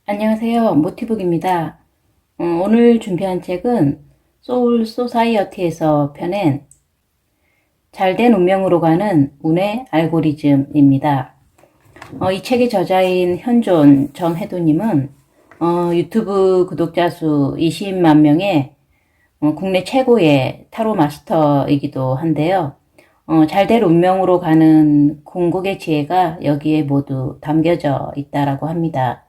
안녕하세요. 모티북입니다. 오늘 준비한 책은 소울 소사이어티에서 펴낸 잘된 운명으로 가는 운의 알고리즘입니다. 이 책의 저자인 현존 정혜도님은 유튜브 구독자 수 20만 명의 국내 최고의 타로 마스터이기도 한데요. 잘될 운명으로 가는 궁극의 지혜가 여기에 모두 담겨져 있다라고 합니다.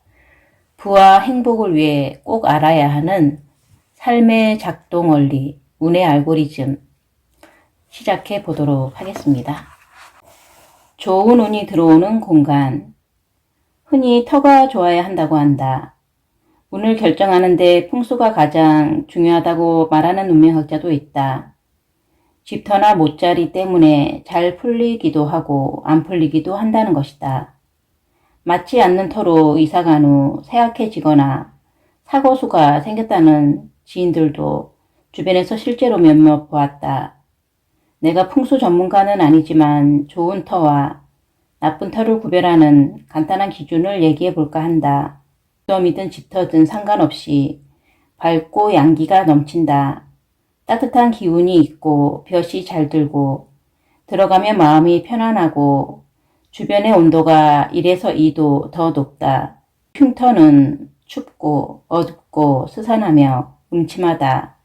부와 행복을 위해 꼭 알아야 하는 삶의 작동 원리, 운의 알고리즘 시작해 보도록 하겠습니다. 좋은 운이 들어오는 공간. 흔히 터가 좋아야 한다고 한다. 운을 결정하는데 풍수가 가장 중요하다고 말하는 운명학자도 있다. 집터나 못자리 때문에 잘 풀리기도 하고 안 풀리기도 한다는 것이다. 맞지 않는 터로 이사간 후 쇠약해지거나 사고수가 생겼다는 지인들도 주변에서 실제로 몇몇 보았다. 내가 풍수 전문가는 아니지만 좋은 터와 나쁜 터를 구별하는 간단한 기준을 얘기해 볼까 한다. 무덤이든 집터든 상관없이 밝고 양기가 넘친다. 따뜻한 기운이 있고 볕이 잘 들고 들어가면 마음이 편안하고 주변의 온도가 1에서 2도 더 높다. 흉터는 춥고 어둡고 스산하며 음침하다.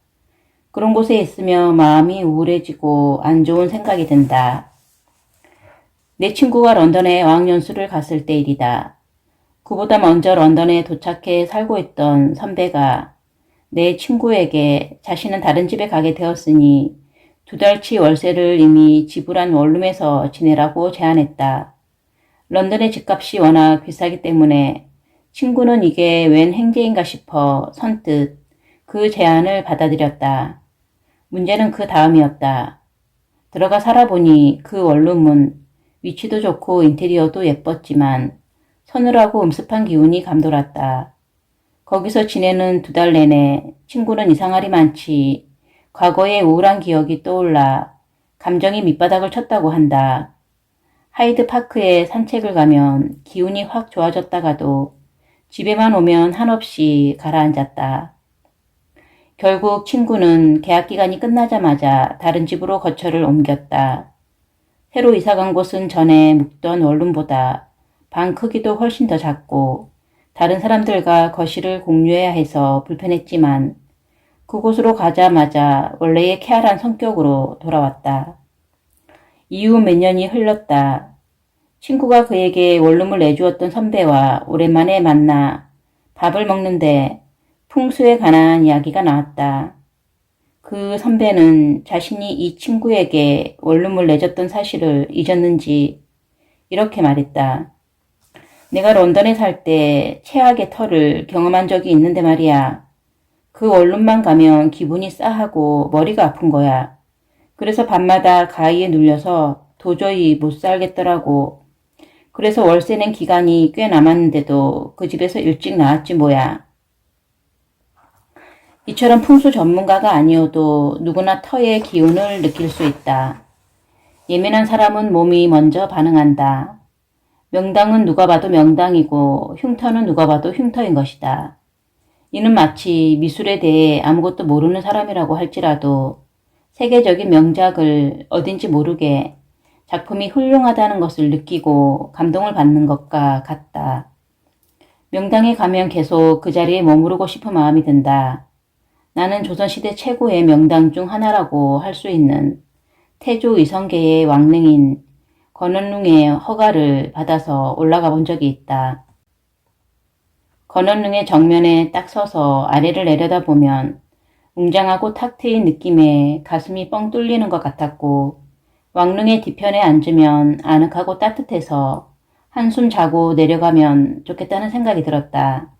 그런 곳에 있으며 마음이 우울해지고 안 좋은 생각이 든다. 내 친구가 런던에 어학연수를 갔을 때 일이다. 그보다 먼저 런던에 도착해 살고 있던 선배가 내 친구에게 자신은 다른 집에 가게 되었으니 2달치 월세를 이미 지불한 원룸에서 지내라고 제안했다. 런던의 집값이 워낙 비싸기 때문에 친구는 이게 웬 행제인가 싶어 선뜻 그 제안을 받아들였다. 문제는 그 다음이었다. 들어가 살아보니 그 원룸은 위치도 좋고 인테리어도 예뻤지만 서늘하고 음습한 기운이 감돌았다. 거기서 지내는 2달 내내 친구는 이상하리 많지 과거의 우울한 기억이 떠올라 감정이 밑바닥을 쳤다고 한다. 하이드파크에 산책을 가면 기운이 확 좋아졌다가도 집에만 오면 한없이 가라앉았다. 결국 친구는 계약 기간이 끝나자마자 다른 집으로 거처를 옮겼다. 새로 이사간 곳은 전에 묵던 원룸보다 방 크기도 훨씬 더 작고 다른 사람들과 거실을 공유해야 해서 불편했지만 그곳으로 가자마자 원래의 쾌활한 성격으로 돌아왔다. 이후 몇 년이 흘렀다. 친구가 그에게 원룸을 내주었던 선배와 오랜만에 만나 밥을 먹는데 풍수에 관한 이야기가 나왔다. 그 선배는 자신이 이 친구에게 원룸을 내줬던 사실을 잊었는지 이렇게 말했다. 내가 런던에 살 때 최악의 터를 경험한 적이 있는데 말이야. 그 원룸만 가면 기분이 싸하고 머리가 아픈 거야. 그래서 밤마다 가위에 눌려서 도저히 못 살겠더라고. 그래서 월세 낸 기간이 꽤 남았는데도 그 집에서 일찍 나왔지 뭐야. 이처럼 풍수 전문가가 아니어도 누구나 터의 기운을 느낄 수 있다. 예민한 사람은 몸이 먼저 반응한다. 명당은 누가 봐도 명당이고 흉터는 누가 봐도 흉터인 것이다. 이는 마치 미술에 대해 아무것도 모르는 사람이라고 할지라도 세계적인 명작을 어딘지 모르게 작품이 훌륭하다는 것을 느끼고 감동을 받는 것과 같다. 명당에 가면 계속 그 자리에 머무르고 싶은 마음이 든다. 나는 조선시대 최고의 명당 중 하나라고 할 수 있는 태조 이성계의 왕릉인 건원릉의 허가를 받아서 올라가 본 적이 있다. 건원릉의 정면에 딱 서서 아래를 내려다보면 웅장하고 탁 트인 느낌에 가슴이 뻥 뚫리는 것 같았고 왕릉의 뒤편에 앉으면 아늑하고 따뜻해서 한숨 자고 내려가면 좋겠다는 생각이 들었다.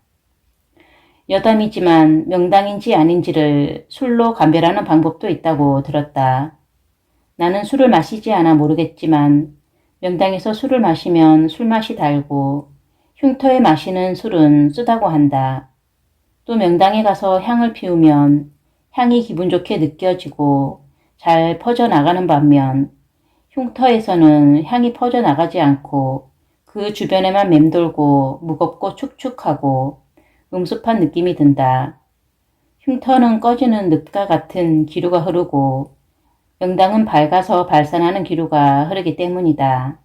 여담이지만 명당인지 아닌지를 술로 감별하는 방법도 있다고 들었다. 나는 술을 마시지 않아 모르겠지만 명당에서 술을 마시면 술맛이 달고 흉터에 마시는 술은 쓰다고 한다. 또 명당에 가서 향을 피우면 향이 기분 좋게 느껴지고 잘 퍼져나가는 반면 흉터에서는 향이 퍼져나가지 않고 그 주변에만 맴돌고 무겁고 축축하고 음습한 느낌이 든다. 흉터는 꺼지는 늪과 같은 기류가 흐르고 영당은 밝아서 발산하는 기류가 흐르기 때문이다.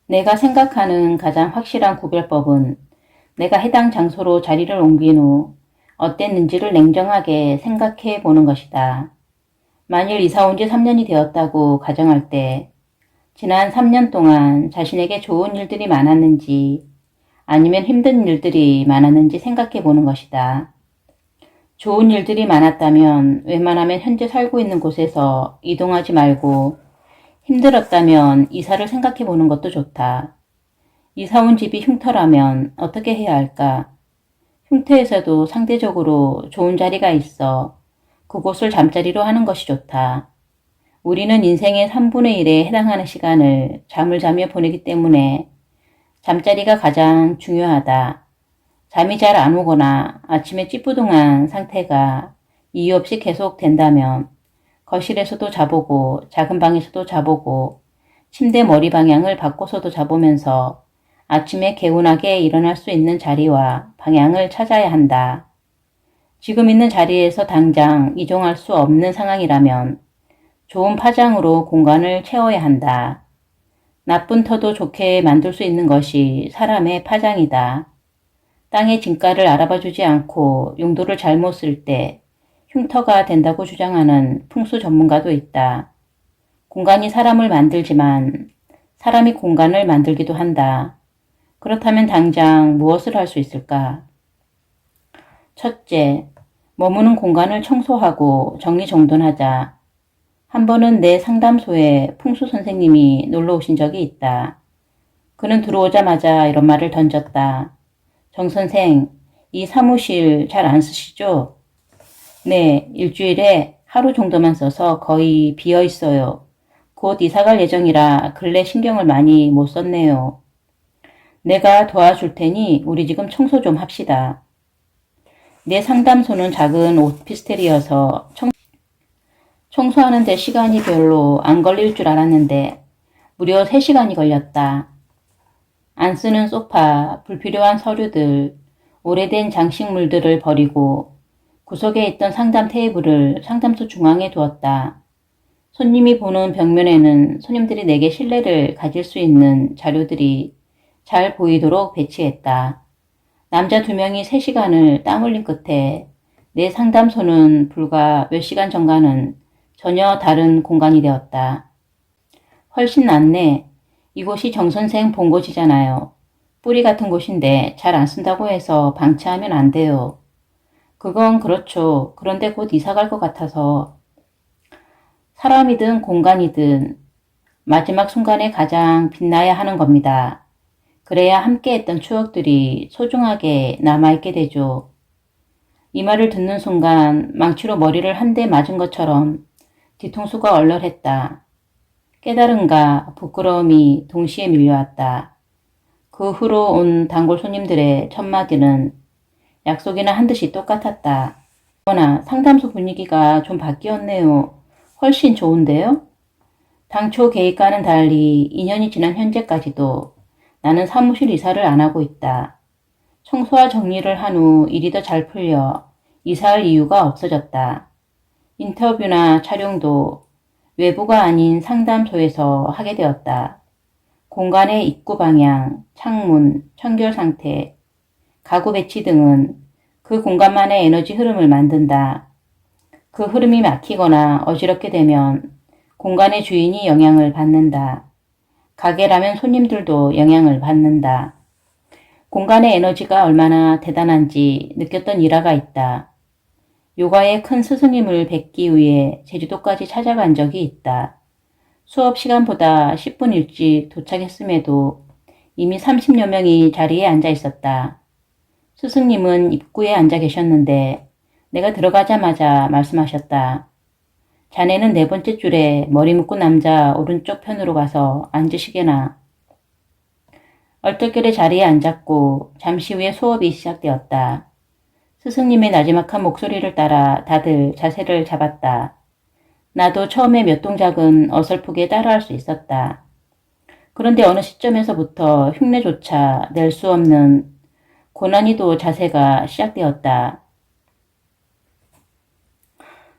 내가 생각하는 가장 확실한 구별법은 내가 해당 장소로 자리를 옮긴 후 어땠는지를 냉정하게 생각해 보는 것이다. 만일 이사 온 지 3년이 되었다고 가정할 때 지난 3년 동안 자신에게 좋은 일들이 많았는지 아니면 힘든 일들이 많았는지 생각해 보는 것이다. 좋은 일들이 많았다면 웬만하면 현재 살고 있는 곳에서 이동하지 말고 힘들었다면 이사를 생각해 보는 것도 좋다. 이사 온 집이 흉터라면 어떻게 해야 할까? 흉터에서도 상대적으로 좋은 자리가 있어 그곳을 잠자리로 하는 것이 좋다. 우리는 인생의 3분의 1에 해당하는 시간을 잠을 자며 보내기 때문에 잠자리가 가장 중요하다. 잠이 잘 안 오거나 아침에 찌뿌둥한 상태가 이유 없이 계속된다면 거실에서도 자보고 작은 방에서도 자보고 침대 머리 방향을 바꿔서도 자보면서 아침에 개운하게 일어날 수 있는 자리와 방향을 찾아야 한다. 지금 있는 자리에서 당장 이동할 수 없는 상황이라면 좋은 파장으로 공간을 채워야 한다. 나쁜 터도 좋게 만들 수 있는 것이 사람의 파장이다. 땅의 진가를 알아봐주지 않고 용도를 잘못 쓸 때 흉터가 된다고 주장하는 풍수 전문가도 있다. 공간이 사람을 만들지만 사람이 공간을 만들기도 한다. 그렇다면 당장 무엇을 할 수 있을까? 첫째, 머무는 공간을 청소하고 정리정돈하자. 한 번은 내 상담소에 풍수 선생님이 놀러 오신 적이 있다. 그는 들어오자마자 이런 말을 던졌다. 정 선생, 이 사무실 잘 안 쓰시죠? 네, 일주일에 하루 정도만 써서 거의 비어 있어요. 곧 이사갈 예정이라 근래 신경을 많이 못 썼네요. 내가 도와줄 테니 우리 지금 청소 좀 합시다. 내 상담소는 작은 오피스텔이어서 청소하는 데 시간이 별로 안 걸릴 줄 알았는데 무려 3시간이 걸렸다. 안 쓰는 소파, 불필요한 서류들, 오래된 장식물들을 버리고 구석에 있던 상담 테이블을 상담소 중앙에 두었다. 손님이 보는 벽면에는 손님들이 내게 신뢰를 가질 수 있는 자료들이 잘 보이도록 배치했다. 남자 2명이 3시간을 땀 흘린 끝에 내 상담소는 불과 몇 시간 전과는 전혀 다른 공간이 되었다. 훨씬 낫네. 이곳이 정선생 본 곳이잖아요. 뿌리 같은 곳인데 잘 안 쓴다고 해서 방치하면 안 돼요. 그건 그렇죠. 그런데 곧 이사 갈 것 같아서. 사람이든 공간이든 마지막 순간에 가장 빛나야 하는 겁니다. 그래야 함께 했던 추억들이 소중하게 남아있게 되죠. 이 말을 듣는 순간 망치로 머리를 한 대 맞은 것처럼 뒤통수가 얼얼했다. 깨달음과 부끄러움이 동시에 밀려왔다. 그 후로 온 단골 손님들의 첫마디는 약속이나 한 듯이 똑같았다. 어머나, 상담소 분위기가 좀 바뀌었네요. 훨씬 좋은데요? 당초 계획과는 달리 2년이 지난 현재까지도 나는 사무실 이사를 안 하고 있다. 청소와 정리를 한 후 일이 더 잘 풀려 이사할 이유가 없어졌다. 인터뷰나 촬영도 외부가 아닌 상담소에서 하게 되었다. 공간의 입구 방향, 창문, 청결 상태, 가구 배치 등은 그 공간만의 에너지 흐름을 만든다. 그 흐름이 막히거나 어지럽게 되면 공간의 주인이 영향을 받는다. 가게라면 손님들도 영향을 받는다. 공간의 에너지가 얼마나 대단한지 느꼈던 일화가 있다. 요가의 큰 스승님을 뵙기 위해 제주도까지 찾아간 적이 있다. 수업 시간보다 10분 일찍 도착했음에도 이미 30여 명이 자리에 앉아 있었다. 스승님은 입구에 앉아 계셨는데 내가 들어가자마자 말씀하셨다. 자네는 4번째 줄에 머리 묶은 남자 오른쪽 편으로 가서 앉으시게나. 얼떨결에 자리에 앉았고 잠시 후에 수업이 시작되었다. 스승님의 나지막한 목소리를 따라 다들 자세를 잡았다. 나도 처음에 몇 동작은 어설프게 따라할 수 있었다. 그런데 어느 시점에서부터 흉내조차 낼 수 없는 고난이도 자세가 시작되었다.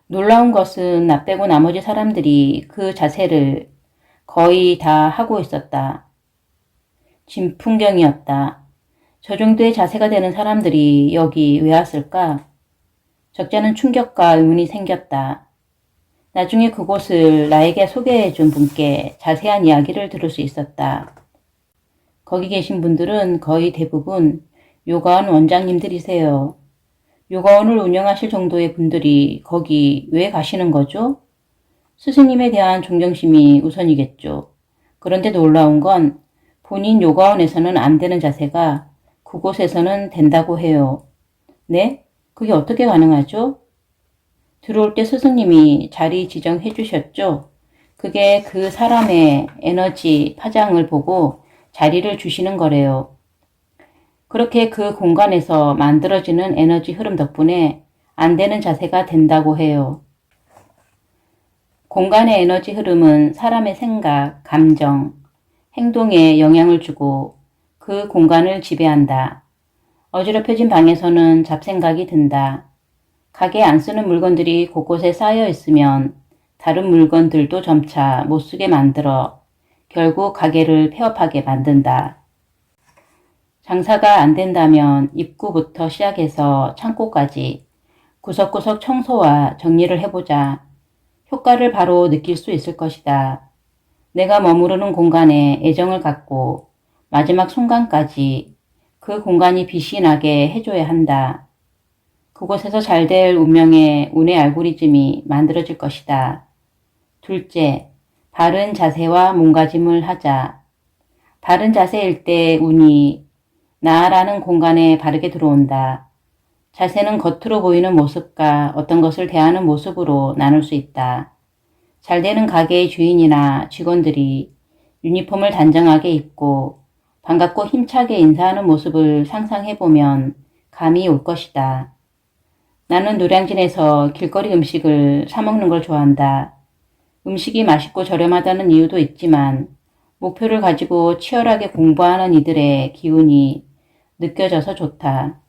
놀라운 것은 나 빼고 나머지 사람들이 그 자세를 거의 다 하고 있었다. 진풍경이었다. 저 정도의 자세가 되는 사람들이 여기 왜 왔을까? 적잖은 충격과 의문이 생겼다. 나중에 그곳을 나에게 소개해 준 분께 자세한 이야기를 들을 수 있었다. 거기 계신 분들은 거의 대부분 요가원 원장님들이세요. 요가원을 운영하실 정도의 분들이 거기 왜 가시는 거죠? 스승님에 대한 존경심이 우선이겠죠. 그런데 놀라운 건 본인 요가원에서는 안 되는 자세가 그곳에서는 된다고 해요. 네? 그게 어떻게 가능하죠? 들어올 때 스승님이 자리 지정해 주셨죠? 그게 그 사람의 에너지 파장을 보고 자리를 주시는 거래요. 그렇게 그 공간에서 만들어지는 에너지 흐름 덕분에 안 되는 자세가 된다고 해요. 공간의 에너지 흐름은 사람의 생각, 감정, 행동에 영향을 주고 그 공간을 지배한다. 어지럽혀진 방에서는 잡생각이 든다. 가게에 안 쓰는 물건들이 곳곳에 쌓여 있으면 다른 물건들도 점차 못 쓰게 만들어 결국 가게를 폐업하게 만든다. 장사가 안 된다면 입구부터 시작해서 창고까지 구석구석 청소와 정리를 해보자. 효과를 바로 느낄 수 있을 것이다. 내가 머무르는 공간에 애정을 갖고 마지막 순간까지 그 공간이 빛이 나게 해줘야 한다. 그곳에서 잘 될 운명의 운의 알고리즘이 만들어질 것이다. 둘째, 바른 자세와 몸가짐을 하자. 바른 자세일 때 운이 나라는 공간에 바르게 들어온다. 자세는 겉으로 보이는 모습과 어떤 것을 대하는 모습으로 나눌 수 있다. 잘 되는 가게의 주인이나 직원들이 유니폼을 단정하게 입고 반갑고 힘차게 인사하는 모습을 상상해보면 감이 올 것이다. 나는 노량진에서 길거리 음식을 사먹는 걸 좋아한다. 음식이 맛있고 저렴하다는 이유도 있지만 목표를 가지고 치열하게 공부하는 이들의 기운이 느껴져서 좋다.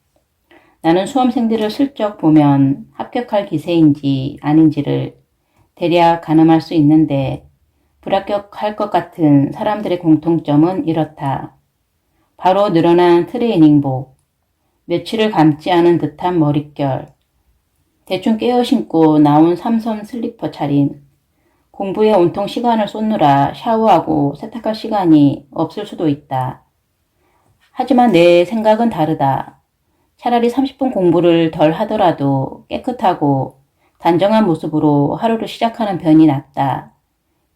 나는 수험생들을 슬쩍 보면 합격할 기세인지 아닌지를 대략 가늠할 수 있는데 불합격할 것 같은 사람들의 공통점은 이렇다. 바로 늘어난 트레이닝복, 며칠을 감지 않은 듯한 머릿결, 대충 깨어 신고 나온 삼선 슬리퍼 차림, 공부에 온통 시간을 쏟느라 샤워하고 세탁할 시간이 없을 수도 있다. 하지만 내 생각은 다르다. 차라리 30분 공부를 덜 하더라도 깨끗하고 단정한 모습으로 하루를 시작하는 편이 낫다.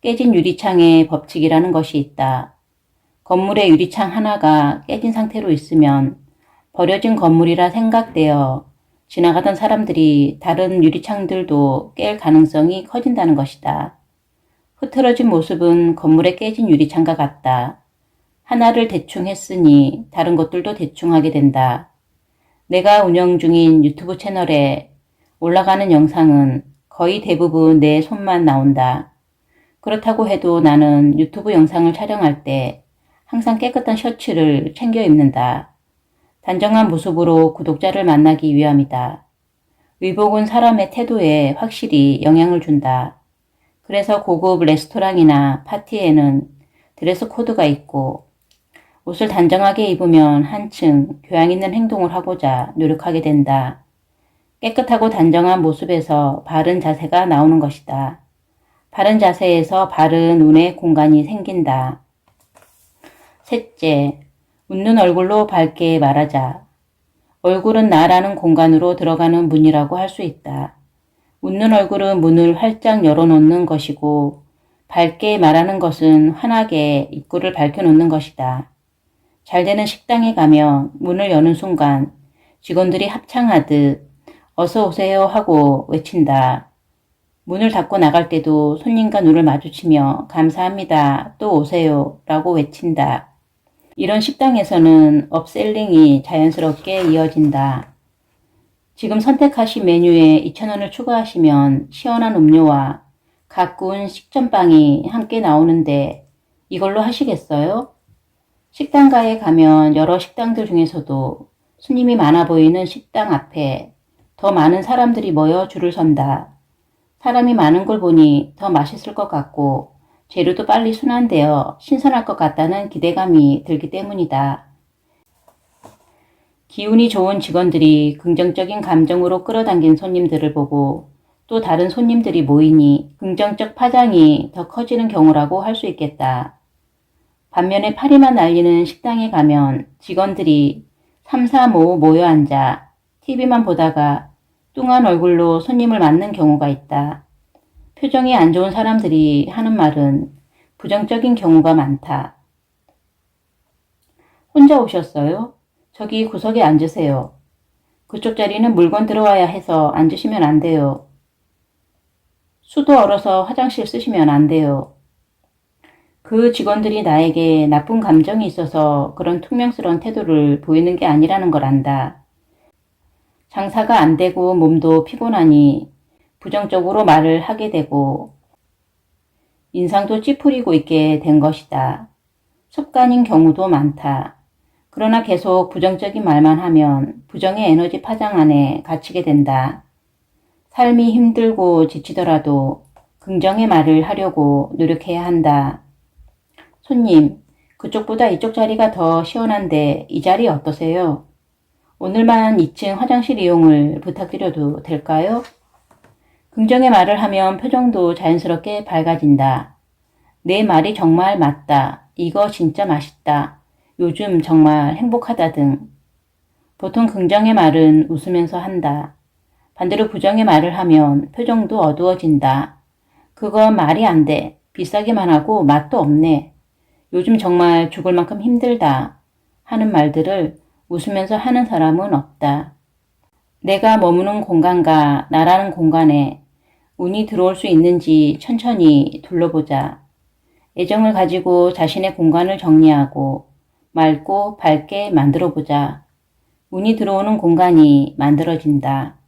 깨진 유리창의 법칙이라는 것이 있다. 건물의 유리창 하나가 깨진 상태로 있으면 버려진 건물이라 생각되어 지나가던 사람들이 다른 유리창들도 깰 가능성이 커진다는 것이다. 흐트러진 모습은 건물의 깨진 유리창과 같다. 하나를 대충 했으니 다른 것들도 대충 하게 된다. 내가 운영 중인 유튜브 채널에 올라가는 영상은 거의 대부분 내 손만 나온다. 그렇다고 해도 나는 유튜브 영상을 촬영할 때 항상 깨끗한 셔츠를 챙겨 입는다. 단정한 모습으로 구독자를 만나기 위함이다. 의복은 사람의 태도에 확실히 영향을 준다. 그래서 고급 레스토랑이나 파티에는 드레스 코드가 있고 옷을 단정하게 입으면 한층 교양 있는 행동을 하고자 노력하게 된다. 깨끗하고 단정한 모습에서 바른 자세가 나오는 것이다. 바른 자세에서 바른 운의 공간이 생긴다. 셋째, 웃는 얼굴로 밝게 말하자. 얼굴은 나라는 공간으로 들어가는 문이라고 할 수 있다. 웃는 얼굴은 문을 활짝 열어놓는 것이고 밝게 말하는 것은 환하게 입구를 밝혀놓는 것이다. 잘 되는 식당에 가면 문을 여는 순간 직원들이 합창하듯 어서 오세요 하고 외친다. 문을 닫고 나갈 때도 손님과 눈을 마주치며 감사합니다. 또 오세요 라고 외친다. 이런 식당에서는 업셀링이 자연스럽게 이어진다. 지금 선택하신 메뉴에 2,000원을 추가하시면 시원한 음료와 갓 구운 식전빵이 함께 나오는데 이걸로 하시겠어요? 식당가에 가면 여러 식당들 중에서도 손님이 많아 보이는 식당 앞에 더 많은 사람들이 모여 줄을 선다. 사람이 많은 걸 보니 더 맛있을 것 같고 재료도 빨리 순환되어 신선할 것 같다는 기대감이 들기 때문이다. 기운이 좋은 직원들이 긍정적인 감정으로 끌어당긴 손님들을 보고 또 다른 손님들이 모이니 긍정적 파장이 더 커지는 경우라고 할 수 있겠다. 반면에 파리만 날리는 식당에 가면 직원들이 3, 4, 5 모여 앉아 TV만 보다가 뚱한 얼굴로 손님을 맞는 경우가 있다. 표정이 안 좋은 사람들이 하는 말은 부정적인 경우가 많다. 혼자 오셨어요? 저기 구석에 앉으세요. 그쪽 자리는 물건 들어와야 해서 앉으시면 안 돼요. 수도 얼어서 화장실 쓰시면 안 돼요. 그 직원들이 나에게 나쁜 감정이 있어서 그런 퉁명스러운 태도를 보이는 게 아니라는 걸 안다. 장사가 안 되고 몸도 피곤하니 부정적으로 말을 하게 되고 인상도 찌푸리고 있게 된 것이다. 습관인 경우도 많다. 그러나 계속 부정적인 말만 하면 부정의 에너지 파장 안에 갇히게 된다. 삶이 힘들고 지치더라도 긍정의 말을 하려고 노력해야 한다. 손님, 그쪽보다 이쪽 자리가 더 시원한데 이 자리 어떠세요? 오늘만 2층 화장실 이용을 부탁드려도 될까요? 긍정의 말을 하면 표정도 자연스럽게 밝아진다. 내 말이 정말 맞다. 이거 진짜 맛있다. 요즘 정말 행복하다 등. 보통 긍정의 말은 웃으면서 한다. 반대로 부정의 말을 하면 표정도 어두워진다. 그건 말이 안 돼. 비싸기만 하고 맛도 없네. 요즘 정말 죽을 만큼 힘들다. 하는 말들을 웃으면서 하는 사람은 없다. 내가 머무는 공간과 나라는 공간에 운이 들어올 수 있는지 천천히 둘러보자. 애정을 가지고 자신의 공간을 정리하고 맑고 밝게 만들어보자. 운이 들어오는 공간이 만들어진다.